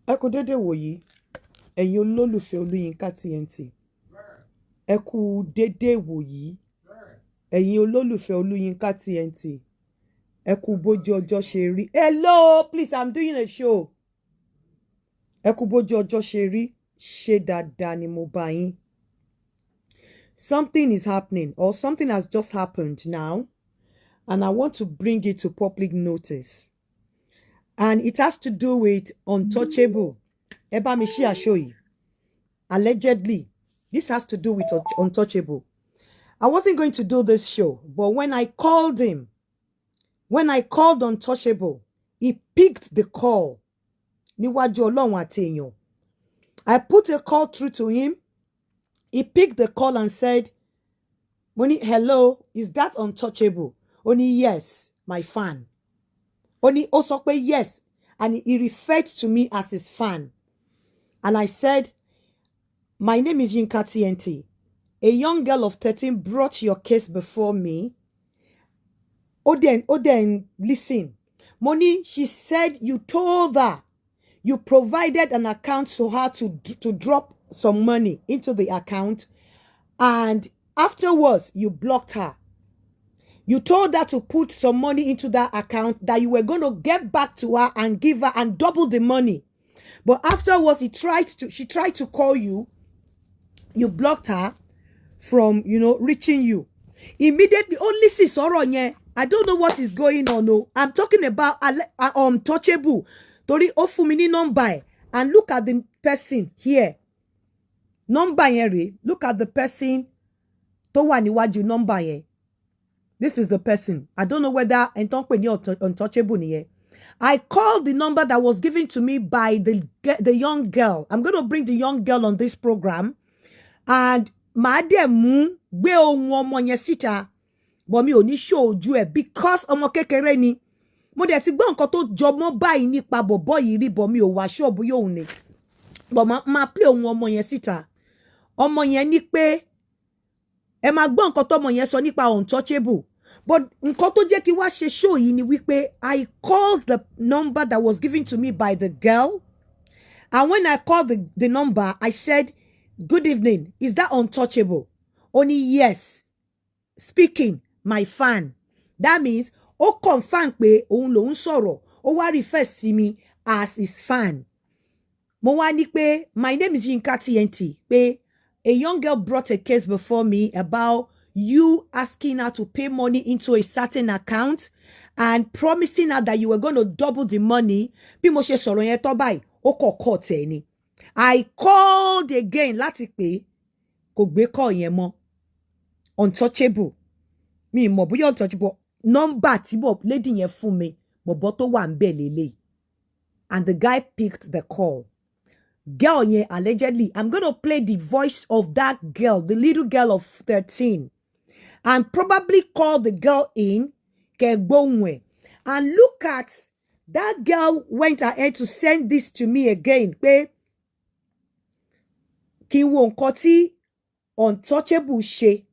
Ẹ kú dédé wòyí, ẹ̀yin olólùfẹ́ Olúyinká TNT. Ẹ kú dédé wòyí, ẹ̀yin olólùfẹ́ Olúyinká TNT. Ẹ kú bójú ọjọ́ ṣe rí. Hello, please, I'm doing a show. Ẹ kú bójú ọjọ́ ṣe rí, ṣe dáadáa ni mo bá yín. Something is happening, or something has just happened now, and I want to bring it to public notice. And it has to do with Untouchable. Ẹ bá mi share show yìí. Allegedly, this has to do with Untouchable. I wasn't going to do this show, but when I called him, when I called Untouchable, he picked the call. Níwájú Ọlọ́run àti èèyàn. I put a call through to him. He picked the call and said, Moni, hello, is that Untouchable? Only yes, my fan. Only also say yes, and he referred to me as his fan. And I said, my name is Yinka TNT. A young girl of 13 brought your case before me. Oden, listen. Moni, she said you told her, you provided an account to her to drop some money into the account, and afterwards you blocked her. You told her to put some money into that account that you were going to get back to her and give her and double the money. But afterwards, she tried to call you. You blocked her from, reaching you. Immediately, listen, sorry, I don't know what is going on. No, I'm talking about Untouchable. Tori ofumini number, and look at the person here. Number here, look at the person. To wani waju number here. This is the person. I don't know whether Untouchable niye. I called the number that was given to me by the young girl. I'm going to bring the young girl on this program. And mademu gbe ohun ọmọ yẹn síta, but mi ò ní show ojú ẹ̀ because ọmọ kékeré ni. Mo dẹ̀ ti gbọ́ nǹkan tó jọmọ́ báyìí nípa bọ̀bọ́ yìí rí, but mi ò wá show bóyá òun ni. But ma play ohun ọmọ yẹn síta. Ọmọ yẹn ní pé ẹ máa gbọ́ nǹkan tó ọmọ yẹn sọ nípa Untouchable. But nǹkan tó jẹ́ kí wá ṣe show yìí ni wípé I called the number that was given to me by the girl. And when I called the number, I said, good evening, is that Untouchable? Only yes. Speaking, my fan. That means, ó confirm pé òun ló ń sọ̀rọ̀. Ó wá refer sí mi as his fan. Mo wá ní pé, my name is Yinka TNT. Pé a young girl brought a case before me about you asking her to pay money into a certain account and promising her that you were going to double the money. Bí mo ṣe sọ̀rọ̀ yẹn tán báyìí, ó kọ̀ tẹ̀ ni. I called again láti pé kò gbé call yẹn mọ́. Untouchable. Mi mọ̀ bóyá Untouchable number tí lady yẹn fún mi, bọ̀bọ́ tó wà ńbẹ̀ lélẹ̀. And the guy picked the call. Girl yẹn allegedly, I'm going to play the voice of that girl, the little girl of 13. And probably call the girl in, Kegbonwe. And look at, that girl went ahead to send this to me again. Pé kí wo nǹkan tí Untouchable ṣe.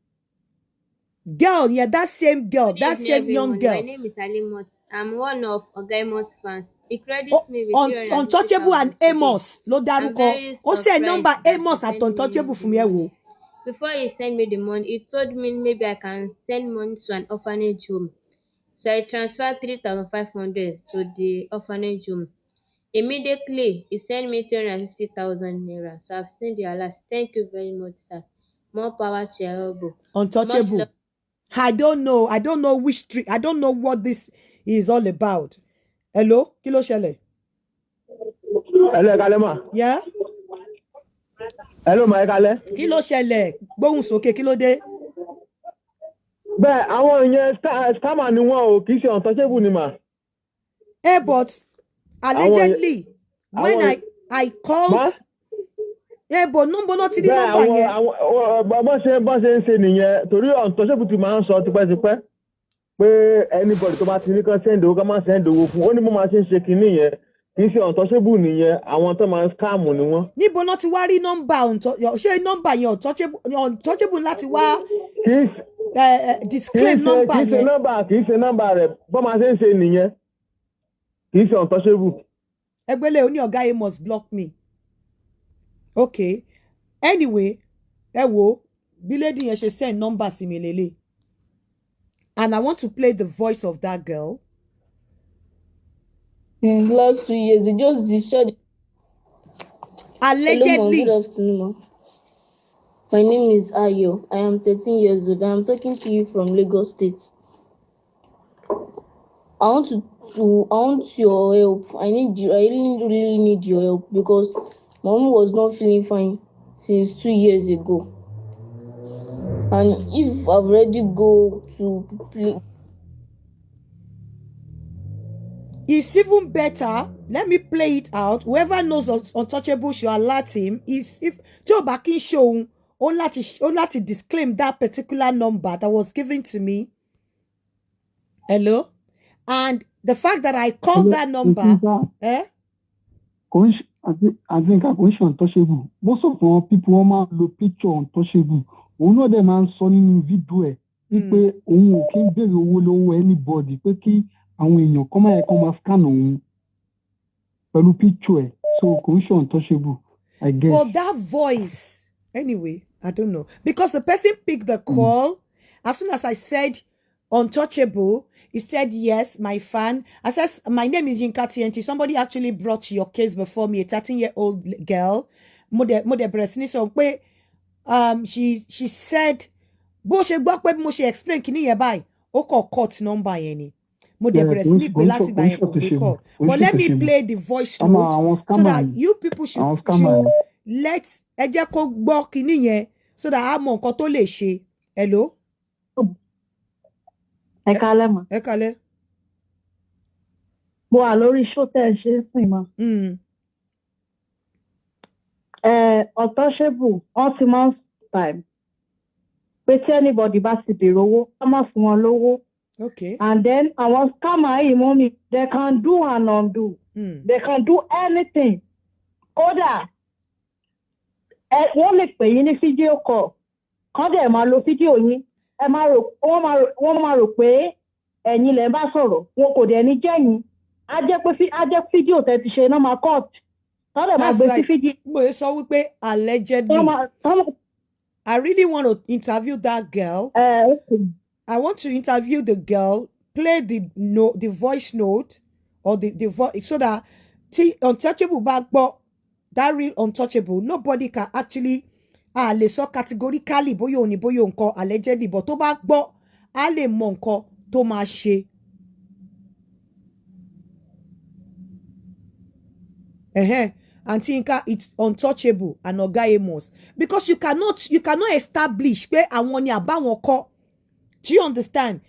Girl, yeah, that same girl, that same young girl. My name is Alimot. I'm one of Ogaimon's fans. He credits me with Untouchable and Amos. Ló dárúkọ. Ó say number Amos at Untouchable fún mi ẹ wò. Before he sent me the money, he told me maybe I can send money to an orphanage home. So I transferred 3,500 to the orphanage home. Immediately, he sent me 350,000 naira. So I've sent the alert. Thank you very much, sir. More power to your elbow. Untouchable. I don't know which trick. I don't know what this is all about. Hello? Kí ló ṣẹlẹ̀? Hello, Kalema. Yeah? Hello, ma Kale. Kí ló ṣẹlẹ̀? Gbóhùn sókè, kí ló dé? Bẹ́ẹ̀, àwọn yẹn scammer ni wọ́n o, kì í ṣe Untouchable ni mà. But allegedly, when I called, but number not in the number yẹn. Bọ́n ṣe ń ṣe nìyẹn, torí Untouchable ti máa ń sọ tipẹ́tipẹ́ pé anybody tó bá ti ní kan send owó kan máa send owó fún. Ó ní mo máa ṣe ń ṣe kinní yẹn, kì í ṣe Untouchable nìyẹn, àwọn tó máa ń scam ni wọ́n. Níbo náà ti wá rí nọ́mbà ṣé nọ́mbà yẹn Untouchable láti wá disclaim nọ́mbà yẹn. Kì í ṣe nọ́mbà rẹ̀, bọ́n máa ṣe ń ṣe nìyẹn, kì í ṣe Untouchable. Egbele Oni Oga A must block me. Okay. Anyway, ẹ bí lady yẹn ṣe send number sí mi lélẹ̀. And I want to play the voice of that girl. In the last 2 years, they just discharged. Allegedly. Hello, ma'am. Good afternoon, ma'am. My name is Ayo. I am 13 years old. I am talking to you from Lagos State. I want your help. I really need your help because mom was not feeling fine since 2 years ago. And if I've already go to play, it's even better. Let me play it out. Whoever knows Untouchable should alert him. If Joe Bakin show only to disclaim that particular number that was given to me. Hello? And the fact that I called that number, I think Untouchable. Most of our people want to picture Untouchable. One of them man sending video pé òun ò kí ń béèrè owó lọ́wọ́ anybody pé kí àwọn èèyàn kọ́ máa yẹ kó máa scan òun pẹ̀lú picture ẹ̀ so kò ń ṣe Untouchable, I guess. Well, that voice, anyway, I don't know. Because the person picked the call, as soon as I said Untouchable, he said, yes, my fan. I said, my name is Yinka TNT. Somebody actually brought your case before me, a 13-year-old girl. She said, bó ṣe gbọ́ pé mo ṣe explain kíní yẹn báyìí, ó kọ cut number yẹn ni. Mo dẹ̀ bẹ̀rẹ̀ sí ní pé láti gbà yẹn kò gbé call. But let me play the voice note so that you people should let ẹ jẹ́ kó gbọ́ kíní yẹn so that a mọ nǹkan tó lè ṣe. Hello? Ẹ kálẹ́ mà. Ẹ kálẹ́. Mo wà lórí show tẹ́ ẹ ṣe sìn mà. Untouchable ultimate time. Pé tí anybody bá ti bèrè owó, ká má fún wọn lówó. Okay. And then àwọn scammer yìí mọ́ mi, they can do and undo. They can do anything. Kódà, wọ́n lè pè yín ní fídíò call. Kán dẹ̀ máa lo fídíò yín. Wọ́n máa rò pé ẹ̀yin lẹ̀ ń bá sọ̀rọ̀. Wọn kò dẹ̀ ní jẹ́yìn. Á jẹ́ fídíò tẹ́ ti ṣe náà máa cut. Kán dẹ̀ máa gbé sí fídíò. Mo sọ wípé allegedly. I really want to interview that girl. Okay. I want to interview the girl, play the voice note or the voice so that Untouchable back, but that real Untouchable, nobody can actually lè sọ categorically bóyá òní bóyá nǹkan allegedly, but tó bá gbọ́ a lè mọ nǹkan tó máa ṣe. Auntie Yinka, it's Untouchable and Oga Amos because you cannot establish pé àwọn ni àbáwọn kọ́. Do you understand?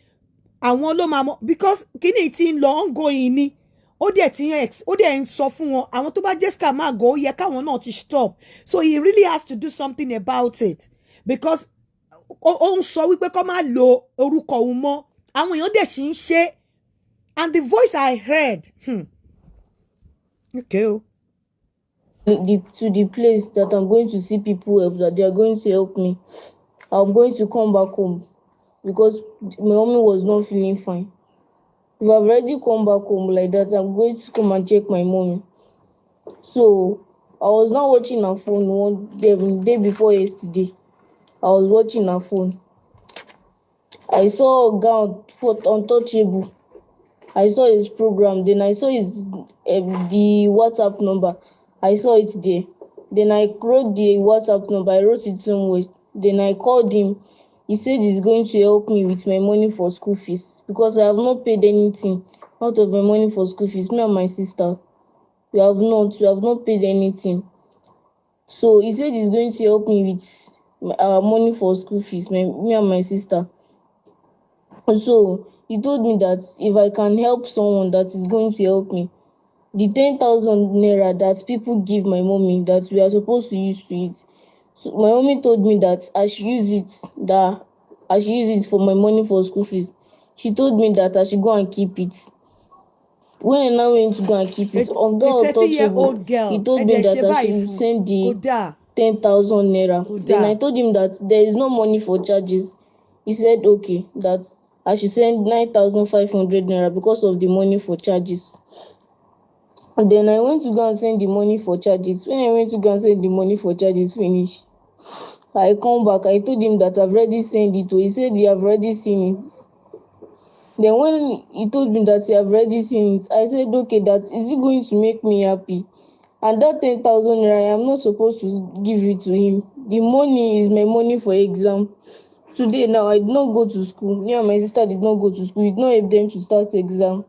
Àwọn ló máa mọ̀ because kíni tí ń lọ ongoing ni ó dẹ̀ ń sọ fún wọn àwọn tó bá jẹ́ scammer go ó yẹ káwọn náà ti stop. So he really has to do something about it because ó ń sọ wípé kó má lo orúkọ òun mọ́ àwọn èèyàn dẹ̀ sì ń ṣe and the voice I heard. Okay. To the place that I'm going to see people help, that they are going to help me. I'm going to come back home because my mommy was not feeling fine. If I've already come back home like that, I'm going to come and check my mommy. So I was not watching her phone the day before yesterday. I was watching her phone. I saw a guy Untouchable. I saw his program. Then I saw the WhatsApp number. I saw it there. Then I wrote the WhatsApp number. I wrote it somewhere. Then I called him. He said he's going to help me with my money for school fees because I have not paid anything out of my money for school fees. Me and my sister, we have not paid anything. So he said he's going to help me with our money for school fees, me and my sister. And so he told me that if I can help someone that is going to help me, the 10,000 naira that people give my mommy that we are supposed to use to eat. So my mommy told me that I should use it for my money for school fees. She told me that I should go and keep it. When I now went to go and keep it, on the 30-year-old girl, he told me that I should send the 10,000 naira. Then I told him that there is no money for charges. He said okay, that I should send 9,500 naira because of the money for charges. And then I went to go and send the money for charges. When I went to go and send the money for charges finish, I come back. I told him that I've already sent it. He said he have already seen it. Then when he told me that he have already seen it, I said, okay, that is it going to make me happy? And that 10,000 naira, I am not supposed to give it to him. The money is my money for exam. Today now, I did not go to school. Me and my sister did not go to school. We did not help them to start exam.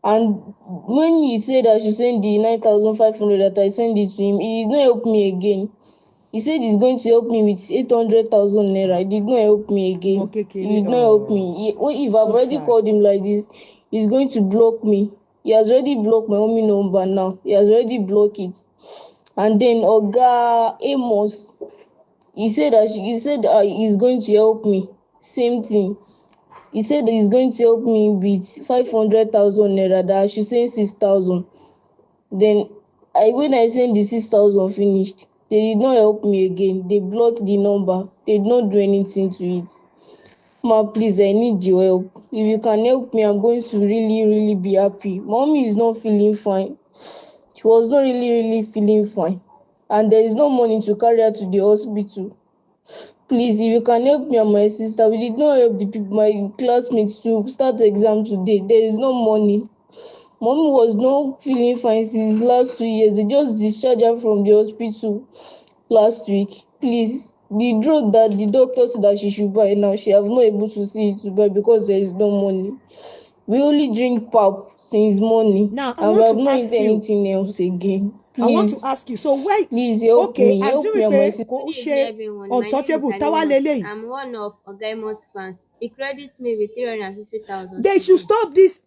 And when he said I should send the 9,500 that I sent it to him, he did not help me again. He said he's going to help me with 800,000 naira. He did not help me again. He did not help me. If I've already called him like this, he's going to block me. He has already blocked my homie number now. He has already blocked it. And then Oga Amos, he said he's going to help me. Same thing. He said he's going to help me with 500,000 naira, that I should send 6,000. Then when I sent the 6,000 finished, they did not help me again. They blocked the number. They did not do anything to it. Ma, please, I need your help. If you can help me, I'm going to really, really be happy. Mommy is not feeling fine. She was not really feeling fine. And there is no money to carry her to the hospital. Please, if you can help me and my sister, we did not help my classmates to start the exam today. There is no money. Mommy was not feeling fine since last 2 years. They just discharged her from the hospital last week. Please, the drug that the doctor said that she should buy now, she has not able to see it to buy because there is no money. We only drink pap since morning. Now, and we have not eaten anything else again. Please, I want to ask you, so why? Please help me. Help me and my sister. Good evening, everyone. My name is Untouchable. Halima. I'm one of Ogaimon's fans. He credits me with 350,000. They should stop this.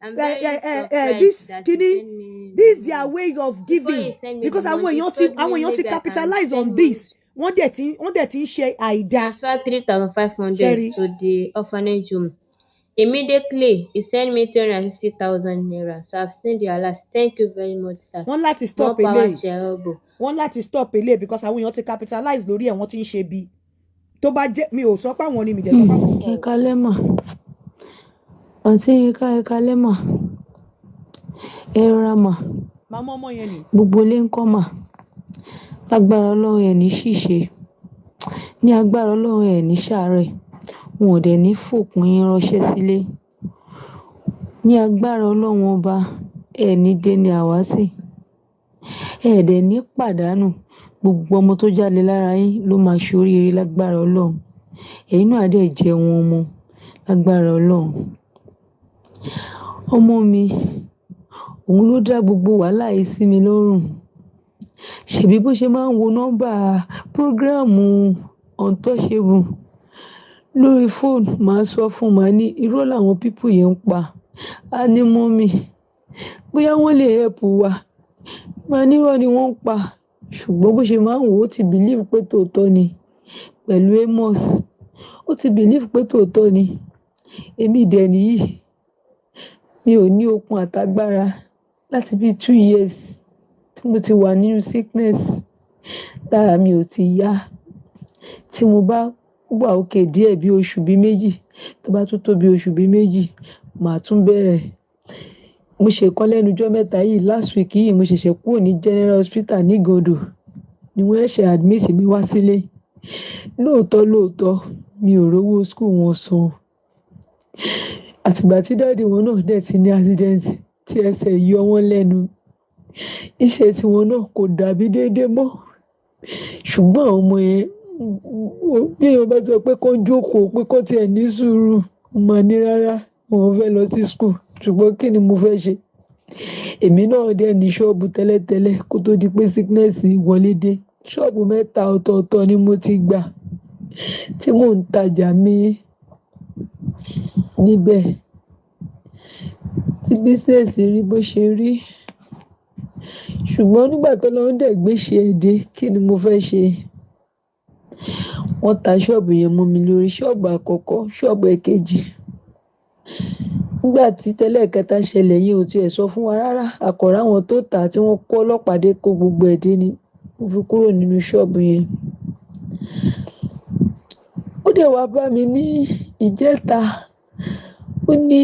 This their ways of giving, because I want you to capitalize on this. One day thing share Aida. Transfer 3,500 to the orphanage home. Immediately, he sent me 350,000 naira. So I've seen the alert. Thank you very much, sir. One láti stop One láti stop because àwọn èèyàn ti capitalize lórí ẹ̀ wọ́n ti ń ṣe bí. Tó bá jẹ́ mi ò sọ pé àwọn ni mi dẹ̀ sọ pé àwọn kọ́. Ẹ kálẹ́ mà. Àǹtí Yinka, ẹ kálẹ́ mà. Ẹ rọra mà. Màmá ọmọ yẹn ni. Gbogbo ilé ń kọ́ mà. Lágbára Ọlọ́run ẹ̀ ní ṣìṣe. Ní agbára Ọlọ́run ẹ̀ ní ṣàárẹ̀. Wọn ò dẹ̀ ní fòpin ránṣẹ́ sílé. Ní agbára Ọlọ́run ọba ẹ̀ ní dẹni àwásì. Ẹ̀ dẹ̀ ní pàdánù. Gbogbo ọmọ tó jáde lára yín ló máa ṣoríire lágbára Ọlọ́run. Ẹ̀yin náà á dẹ̀ jẹ wọn ọmọ lágbára Ọlọ́run. Ọmọ mi, òun ló dá gbogbo wàhálà yìí sí mi lọ́rùn. Ṣèbí bó ṣe máa ń wo nọ́mbà prógráàmù Untouchable lórí fóònù, màá sọ fún màá ní irọ́ làwọn pípù yẹn ń pa. A ní mọ́mì, bóyá wọ́n lè help wa. Màá ní irọ́ ni wọ́n ń pa. Ṣùgbọ́n bó ṣe máa ń wò ó ti believe pé tòótọ́ ni. Pẹ̀lú Amos, ó ti believe pé tòótọ́ ni. Èmi dẹ̀ nìyí, mi ò ní okun àtagbára láti bí 2 years tí mo ti wà nínú sickness. Tára mi ò ti yá. Tí mo bá wà òkè díẹ̀ bí oṣù bí méjì, tó bá tún tó bí oṣù bí méjì, màá tún bẹ̀rẹ̀. Mo ṣe kọ́ lẹ́nu ọjọ́ mẹ́ta yìí, last week yìí mo ṣẹ̀ṣẹ̀ kúrò ní General Hospital ní Ìgàndò ni wọ́n ṣe admit mi wá sílé. Lóòótọ́ mi ò rówó school wọn san. Àtìgbà tí dáàdì wọn náà dẹ̀ ti ní accident tí ẹsẹ̀ yọ wọ́n lẹ́nu. Iṣẹ́ tiwọn náà kò dàbí déédéé mọ́. Ṣùgbọ́n àwọn ọmọ yẹn, bí èèyàn bá sọ pé kó jókòó pé kó tiẹ̀ ní sùúrù, mo máa ní rárá, wọn fẹ́ lọ sí school. Ṣùgbọ́n kí ni mo fẹ́ ṣe? Èmi náà dẹ̀ ní ṣọ́ọ̀bù tẹ́lẹ̀tẹ́lẹ̀ kó tó di pé sickness wọlé dé. Ṣọ́ọ̀bù 3 ọ̀tọ̀ọ̀tọ̀ ni mo ti gbà tí mò ń tajà mi níbẹ̀. Tí business rí bó ṣe rí. Ṣùgbọ́n nígbà tó lọ́wọ́ dẹ̀ gbé ṣe èdè, kí ni mo fẹ́ ṣe? Wọ́n ta ṣọ́ọ̀bù yẹn mọ́ mi lórí. Ṣọ́ọ̀bù àkọ́kọ́, ṣọ́ọ̀bù ẹ̀kejì. Nígbà tí tẹ́lẹ̀ kẹta ṣẹlẹ̀ yìí ò tiẹ̀ sọ fún wa rárá. Àkọ̀rọ̀ àwọn tó tà tí wọ́n kó ọlọ́pàá dé kó gbogbo ẹ̀dẹ́ ni mo fi kúrò nínú ṣọ́ọ̀bù yẹn. Ó dẹ̀ wá bá mi ní ìjẹta. Ó ní,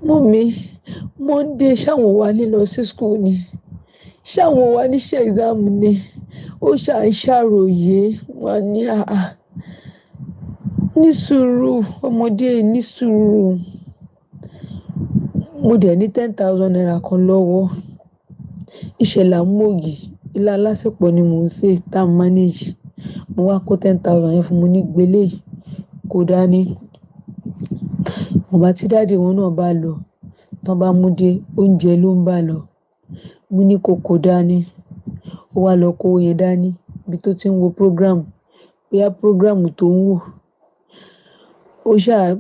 mummy, Monday ṣáwọn wá ní lọ sí school ni ṣáwọn wá ní ṣe exam ni ó ṣàṣàròyé wọn ní ní sùúrù ọmọdé ní sùúrù mo dẹ̀ ní 10,000 naira kan lọ́wọ́ ìṣẹ̀lẹ̀ àmúògì ilé alásèpọ̀ ni mò ń ṣe tá a manage mo wá kó 10,000 yẹn fún mo ní gbélé kó dání bàbá tí dáàdì wọn náà bá lọ tán bá mú dé oúnjẹ ló ń bá lọ mo ní kó dání ó wá lọ kó yẹn dání ibi tó ti ń wo program bóyá program tó ń wò ó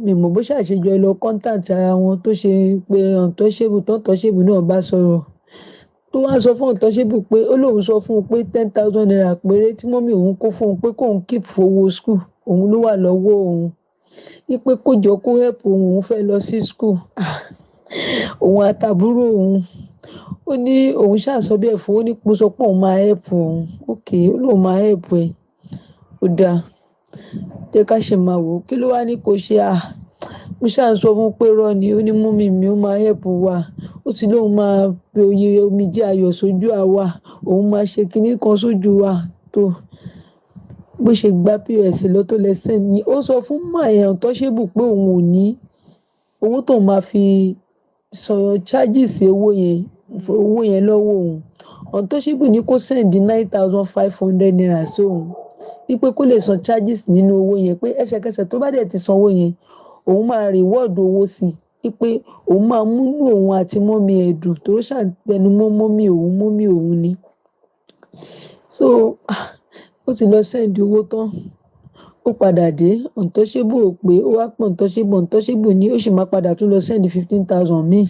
mímọ̀ bó ṣàṣejọ lọ contact ara wọn tó ṣe pé Untouchable náà bá sọ̀rọ̀ tó wá sọ fún Untouchable pé ó lóun sọ fún un pé 10,000 naira péré tí mọ́mí òun kó fún un pé kóun keep fowó school òun ló wà lọ́wọ́ òun wípé kó jọ kó help òun fẹ́ lọ sí school òun àtàbúrò òun ó ní òun ṣàṣọ bí ẹ̀fọ́ ó ní kó sọ pé òun máa help òun ókè ó lóun máa help ẹ̀ ó dáa jẹ́ ká ṣe máa wò ó kí ló wá ní kó ṣe mo ṣáà ń sọ fún pé rọ ni ó ní mọ́mì mi ó máa help wa ó sì lóun máa pe oye omijé ayọ̀ sójú àwa òun máa ṣe kinní kan sójú wa tó bó ṣe gba pos lọ tó lẹ́sẹ̀ ni ó sọ fún Untouchable pé òun ò ní owó tó máa fi sọ̀rọ̀ charges owó yẹn lọ́wọ́ òun Untouchable ní kó send 9,500 naira sóun wípé kó lè san charges nínú owó yẹn pé ẹsẹ̀kẹsẹ̀ tó bá dẹ̀ ti sanwó yẹn òun máa reward owó sí i pé òun máa múnú òun àti mọ́mí ẹ̀ dùn tó ṣàtẹnumọ́ mọ́mí òun ni so ó ti lọ send owó tán ó padà dé Untouchable ò pé ó wá pọ̀ Untouchable ní ó sì máa padà tún lọ send 15,000 míì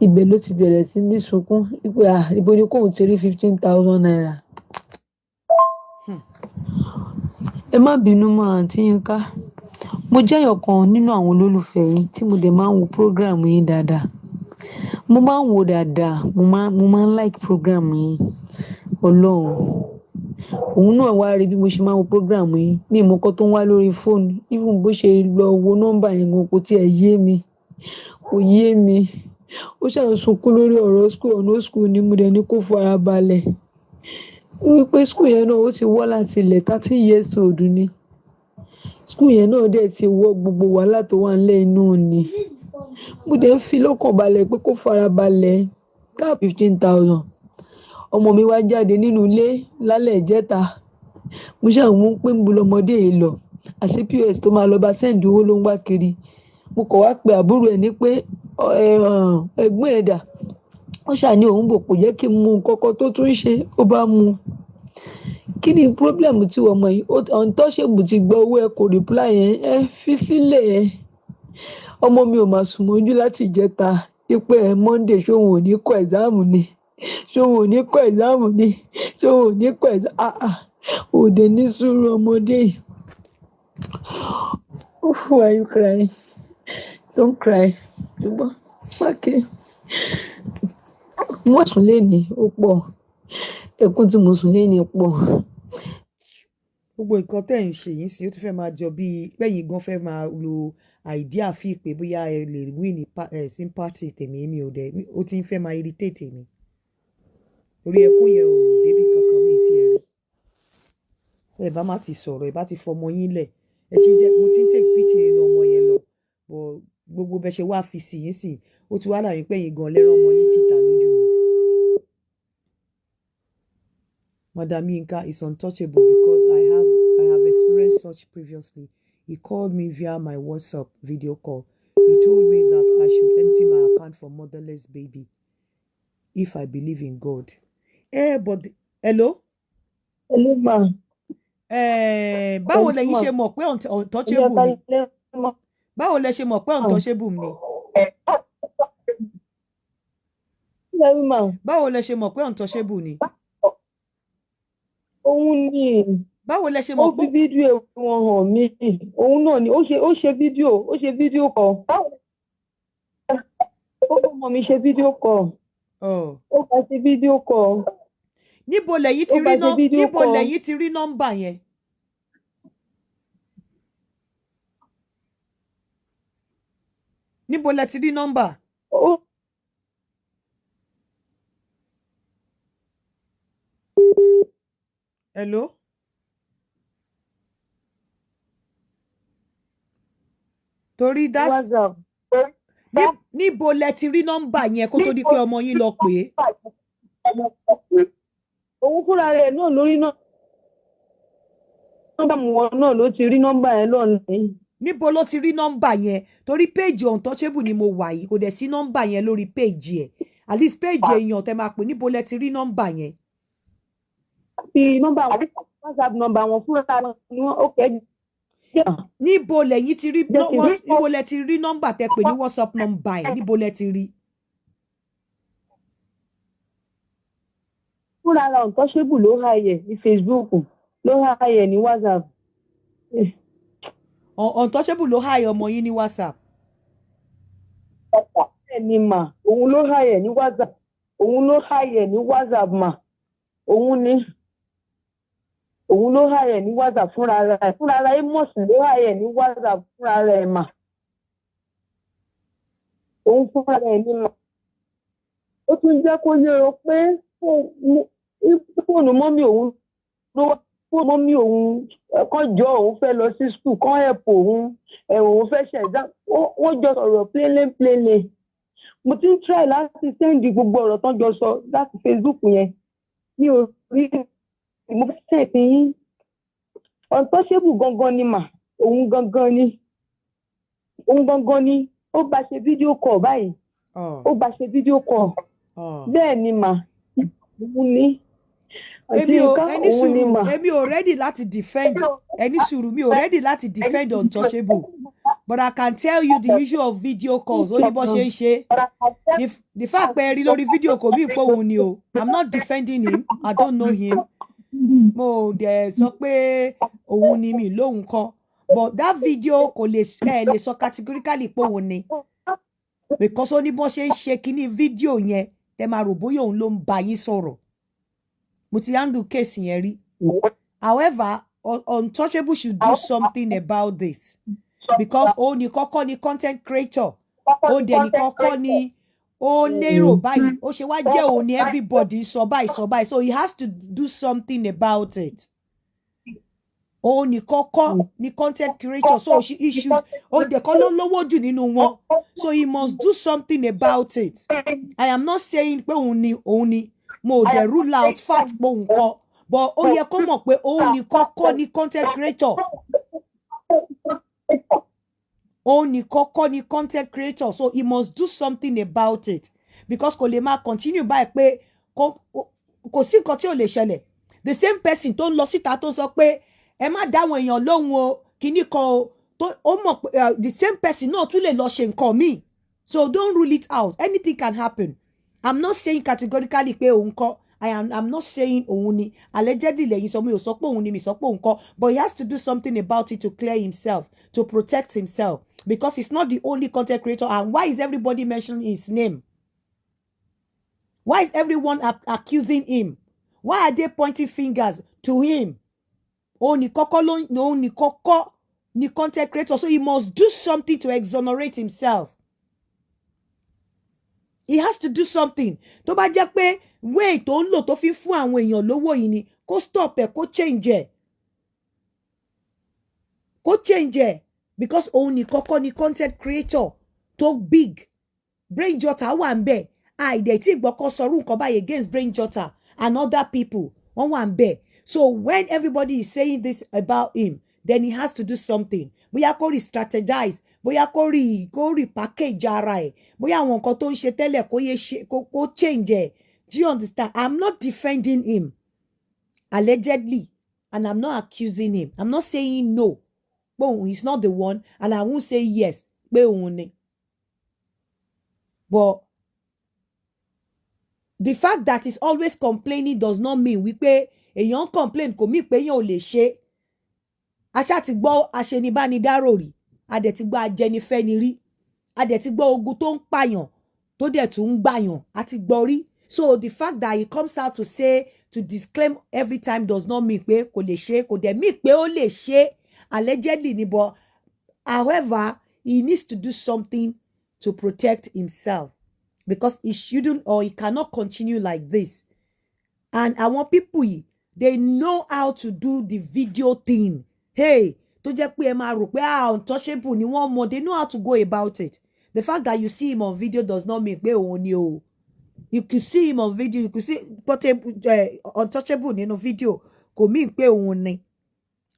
ibẹ̀ ló ti bẹ̀rẹ̀ sí ní sunkún wípé ibo ni kóun ti rí 15,000 naira. Ẹ má bínú mọ́ àǹtí Yinka mo jẹ́ ọ̀kan nínú àwọn olólùfẹ́ yín tí mo dẹ̀ máa ń wo program yín dáadáa mo máa ń wo dáadáa mo máa ń like program yín Ọlọ́run òun náà wá rí bí mo ṣe máa ń wo program yín mi ò mọ nǹkan tó ń wá lórí fóònù even bó ṣe lọ wo nọ́mbà yẹn gan kò tiẹ̀ yé mi ó ṣàn sunkún lórí ọ̀rọ̀ school ni mo dẹ̀ ní kó fara balẹ̀ wípé school yẹn náà ó ti wọ́ láti ilẹ̀ 30 years old ni school yẹn náà dẹ̀ ti wọ́ gbogbo wàhálà tó wà nílẹ̀ inú ni mo dẹ̀ ń fi lọ́kàn balẹ̀ pé kó fara balẹ̀ ká 15,000 ọmọ mi wá jáde nínú ilé lálẹ́ ìjẹta mo ṣàwọn pé ń bu lọmọdé yìí lọ àṣé pos tó máa lọ bá sẹ́ǹdì owó ló ń wá kiri mo kọ̀ wá pé àbúrò ẹ̀ ní pé ẹ̀gbọ́n ẹ̀ dà wọ́n ṣàní òun bò kò jẹ́ kí n mú kọ́kọ́ tó tún ṣe ó bá mú kí ni problem tí wọ́n mọ̀ yìí Untouchable ti gba owó ẹ kò reply yẹn ẹ fi sílẹ̀ ẹ ọmọ mi ò máa sùn mọ́jú láti ìjẹta pé Monday ṣóun ò ní kọ exam ni òde ní sùúrù ọmọdé yìí. Why are you crying? Don't cry. Ṣùgbọ́n mákè mo sùn léni ó pọ̀ ẹkún tí mo sùn léni pọ̀. Gbogbo nǹkan tẹ́ ń ṣe yìí sí ó ti fẹ́ máa jọ bíi lẹ́yìn gan fẹ́ máa lo àìdíà fi pé bóyá ẹ lè win ní sympathy tèmi mi ò dẹ̀ ó ti ń fẹ́ máa irritate mi orí ẹkún yẹn ò débi kankan mi ti ẹ̀ rí ẹ bá má ti sọ̀rọ̀ ẹ bá ti fọmọ yín lẹ̀ ẹ ti jẹ́ mo ti ń take pity nínú ọmọ yẹn lọ gbogbo bẹ ṣe wá fi sí yín sí ó ti wá dàbí pé yín gan lẹ́rán ọmọ yín síta lójú mi. Madam Yinka is untouchable because I have experienced such previously. He called me via my WhatsApp video call. He told me that I should empty my account for motherless baby if I believe in God. But hello? Hello, ma. Báwo lẹ̀yin ṣe mọ̀ pé untouchable ni? Báwo lẹ ṣe mọ̀ pé untouchable ni? Báwo lẹ ṣe mọ̀ pé untouchable ni? Òun ni. Báwo lẹ ṣe mọ̀ pé? Ó fi fídíò wọn hàn mí. Òun náà ni ó ṣe fídíò kan. Ó mọ̀ mi ṣe fídíò kan. Ó bá ṣe fídíò kan. Níbo lẹ̀yin ti rí nọ́mbà yẹn? Níbo lẹ ti rí nọ́mbà? ó Hello? Torí that's WhatsApp. níbo lẹ ti rí nọ́mbà yẹn kó tó di pé ọmọ yín lọ pè é? Òun fúnra rẹ̀ náà lórí náà. Nọ́mbà wọn náà ló ti rí nọ́mbà yẹn lọ́nà. Níbo ló ti rí nọ́mbà yẹn? Torí péèjì Untouchable ni mo wà yìí, kò dẹ̀ sí nọ́mbà yẹn lórí péèjì ẹ̀. At least péèjì èèyàn tẹ máa pè, níbo lẹ ti rí nọ́mbà yẹn? Fi nọ́mbà wọn, WhatsApp nọ́mbà wọn fúnra wọn ni wọ́n ó kẹ́. Níbo lẹ̀yin ti rí níbo lẹ ti rí nọ́mbà tẹ pè ní WhatsApp nọ́mbà ẹ̀? Níbo lẹ ti rí? Fúnra ra Untouchable ló háyẹ̀ ní Facebook, ló háyẹ̀ ní WhatsApp. Untouchable ló háyẹ̀ ọmọ yín ní WhatsApp. Bẹ́ẹ̀ni mà, òun ló háyẹ̀ ní WhatsApp. Òun ló háyẹ̀ ní WhatsApp mà. Òun ló háyẹ̀ ní WhatsApp fúnra rẹ̀. Fúnra rẹ̀ Amos ló háyẹ̀ ní WhatsApp fúnra rẹ̀ mà. Òun fúnra rẹ̀ ní mà. Ó tún jẹ́ kó yé o pé fóònù mọ́mí òun ló wá. Fóònù mọ́mí òun kàn jọ òun fẹ́ lọ sí school, kàn help òun òun fẹ́ ṣe exam. Wọ́n jọ sọ̀rọ̀ plainly. Mo ti ń try láti send gbogbo ọ̀rọ̀ tán jọ sọ láti Facebook yẹn. Mi ò rí mo fẹ́ tẹ̀ sí yín. Untouchable gangan ni mà. Òun gangan ni. Ó bá ṣe fídíò call báyìí. Ó bá ṣe fídíò call. Bẹ́ẹ̀ ni mà. Òun ni. Èmi ò ready láti defend mi ò ready láti defend Untouchable, but I can tell you the issue of video calls. Ó ní bó ṣe ń ṣe. The fact pé ẹ rí lórí video kò mí pé òun ni o. I'm not defending him. I don't know him. Mo dẹ̀ sọ pé òun ni mi lóhun kan. But that video kò lè sọ categorically pé òun ni. Because ó ní bó ṣe ń ṣe kíní video yẹn, tẹ máa rò bóyá òun ló ń bá yín sọ̀rọ̀. Mo ti handle case yẹn rí. However, Untouchable should do something about this. Because ó ní kọ́kọ́ ni content creator. Ó dẹ̀ ní kọ́kọ́ ni ó lérò báyìí. Ó ṣe wá jẹ́ òun ni everybody sọ báyìí. So he has to do something about it. Ó ní kọ́kọ́ ni content creator. So he should. Ó dẹ̀ kọ́ ló lówó jù nínú wọn. So he must do something about it. I am not saying pé òun ni. Mo dẹ̀ rule out fact pé òun kọ́. But ó yẹ kó mọ̀ pé òun ní kọ́kọ́ ni content creator. Òun ní kọ́kọ́ ni content creator. So he must do something about it. Because kò lè máa continue báyìí pé kò sí nǹkan tí ò lè ṣẹlẹ̀. The same person tó ń lọ síta tó sọ pé ẹ má dáwọn èèyàn lóhùn o kíní kan o ó mọ̀ pé the same person náà tún lè lọ ṣe nǹkan míì. So don't rule it out. Anything can happen. I'm not saying categorically pé òun kọ́. I'm not saying òun ni. Allegedly lẹ́yìn sọ mi ò sọ pé òun ni mi sọ pé òun kọ́. But he has to do something about it to clear himself, to protect himself. Because he's not the only content creator. And why is everybody mentioning his name? Why is everyone accusing him? Why are they pointing fingers to him? Òun ni kọ́kọ́ ni content creator. So he must do something to exonerate himself. He has to do something. Tó bá jẹ́ pé way tó ń lò tó fi fún àwọn èèyàn lówó yìí ni kó stop ẹ̀ kó change ẹ̀. Kó change ẹ̀. Because òun ní kọ́kọ́ ni content creator tó big. Brain Jotter wà ń bẹ̀. Àìdẹ̀ tí ìgbọ́kọ́ sọrú nǹkan báyìí against Brain Jotter and other people. Wọ́n wà ń bẹ̀. So when everybody is saying this about him, then he has to do something. Bóyá kó re-strategize. Bóyá kó re-package ara ẹ̀. Bóyá àwọn nǹkan tó ń ṣe tẹ́lẹ̀ kó change ẹ̀. Do you understand? I'm not defending him. Allegedly. And I'm not accusing him. I'm not saying no. But he's not the one. And I won't say yes. But the fact that he's always complaining does not mean wípé èèyàn complain kò mí pé èèyàn ò lè ṣe. Aṣá ti gbọ́ aṣenibánidárò rí. A dẹ̀ ti gbọ́ ajẹnifẹ́ni rí. A dẹ̀ ti gbọ́ ogun tó ń pààyàn tó dẹ̀ tún ń gbàyàn. A ti gbọ́ rí. So the fact that he comes out to say, to disclaim every time does not mean pé kò lè ṣe. Kò dẹ̀ mean pé ó lè ṣe. Allegedly ni, but however, he needs to do something to protect himself. because it shouldn't or it cannot continue like this. And I want people, they know how to do the video thing. Hey, tó jẹ́ pé ẹ máa rò pé Untouchable ni wọ́n mọ̀, they know how to go about it. The fact that you see him on video does not mean pé òun ni o. You could see him on video, you could see Untouchable nínú video, kò mean pé òun ni.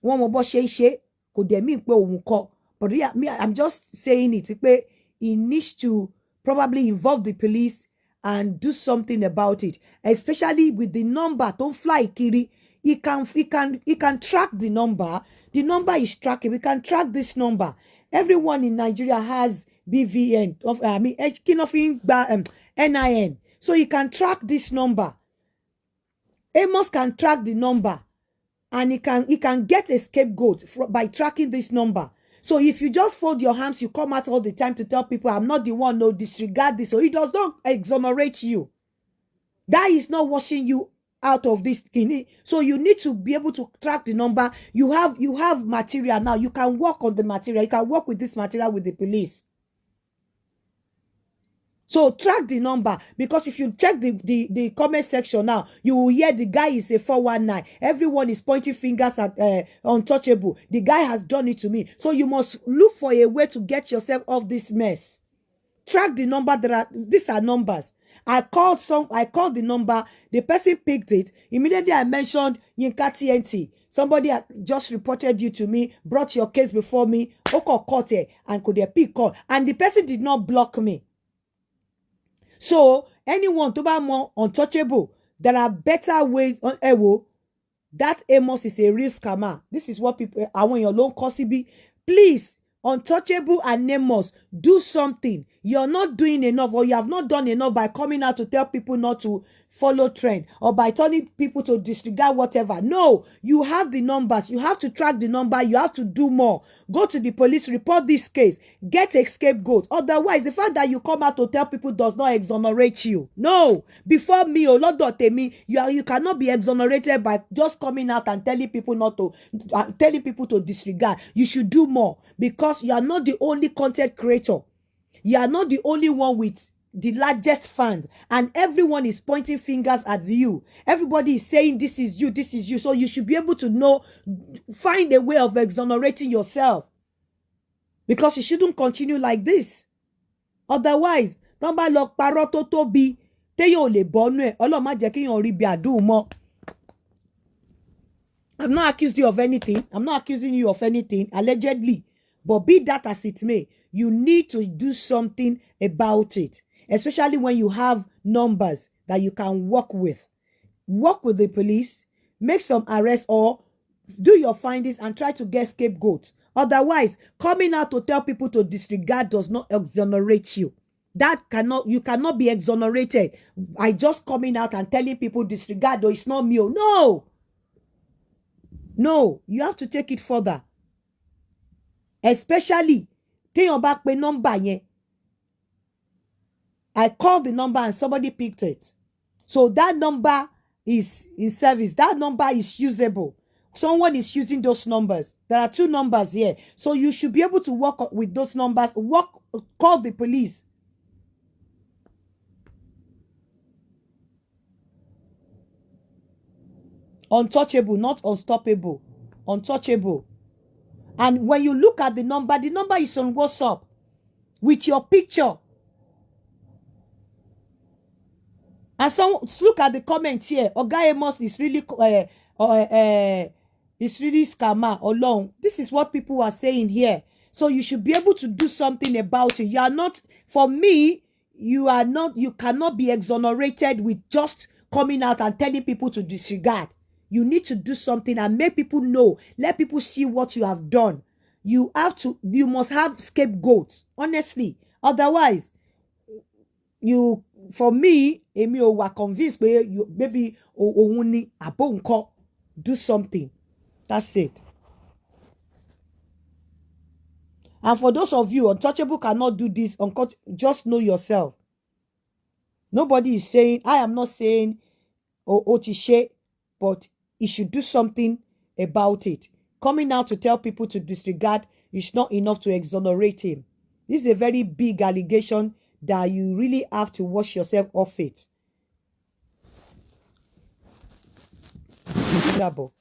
Wọ́n mọ̀ bó ṣe ń ṣe, kò dẹ̀ mean pé òun kọ́. But yeah, I'm just saying it pé he needs to probably involve the police and do something about it, especially with the number. Don't fly kiri. He can track the number. The number is trackable. We can track this number. Everyone in Nigeria has BVN NIN, so he can track this number. Amos can track the number, and he can get a scapegoat by tracking this number. So if you just fold your hands, you come out all the time to tell people, I'm not the one, no, disregard this. So it does not exonerate you. That is not washing you out of this thing. So you need to be able to track the number. You have material now. You can work on the material. You can work with this material with the police. So track the number, because if you check the comment section now, you will hear the guy is a 419. Everyone is pointing fingers at Untouchable. The guy has done it to me. So you must look for a way to get yourself off this mess. Track the number. These are numbers. I called the number. The person picked it. Immediately I mentioned Yinka TNT. Somebody had just reported you to me, brought your case before me, caught it, and could pick call. And the person did not block me. So anyone to buy more Untouchable, there are better ways on Ewo. That Amos is a real scammer. This is what people I want your loan be. Please, Untouchable and Amos, do something. You're not doing enough, or you have not done enough by coming out to tell people not to follow trend, or by telling people to disregard whatever. No, you have the numbers. You have to track the number. You have to do more. Go to the police, report this case, get a scapegoat. Otherwise, the fact that you come out to tell people does not exonerate you. No, before me, oh Lord, you cannot be exonerated by just coming out and telling people not to, telling people to disregard. You should do more, because you are not the only content creator. You are not the only one with the largest fans, and everyone is pointing fingers at you. Everybody is saying this is you, this is you. So you should be able to know, find a way of exonerating yourself, because you shouldn't continue like this. Otherwise, I'm not accused you of anything. I'm not accusing you of anything, allegedly. But be that as it may, you need to do something about it. Especially when you have numbers that you can work with. Work with the police, make some arrests, or do your findings and try to get scapegoats. Otherwise, coming out to tell people to disregard does not exonerate you. You cannot be exonerated by just coming out and telling people disregard, or it's not me. No, you have to take it further. Especially, your back pay number yen. I called the number and somebody picked it. So that number is in service. That number is usable. Someone is using those numbers. There are 2 numbers here. So you should be able to work with those numbers. Call the police. Untouchable, not unstoppable. Untouchable. And when you look at the number is on WhatsApp with your picture. And so look at the comments here. Oga Amos is really scammer alone. This is what people are saying here. So you should be able to do something about it. You are not, for me, you cannot be exonerated with just coming out and telling people to disregard. You need to do something and make people know. Let people see what you have done. You must have scapegoats, honestly. Otherwise, for me, Emi were convinced maybe do something. That's it. And for those of you, Untouchable cannot do this. Just know yourself. Nobody is saying, I am not saying Otishe, but he should do something about it. Coming out to tell people to disregard is not enough to exonerate him. This is a very big allegation that you really have to wash yourself off it. Double.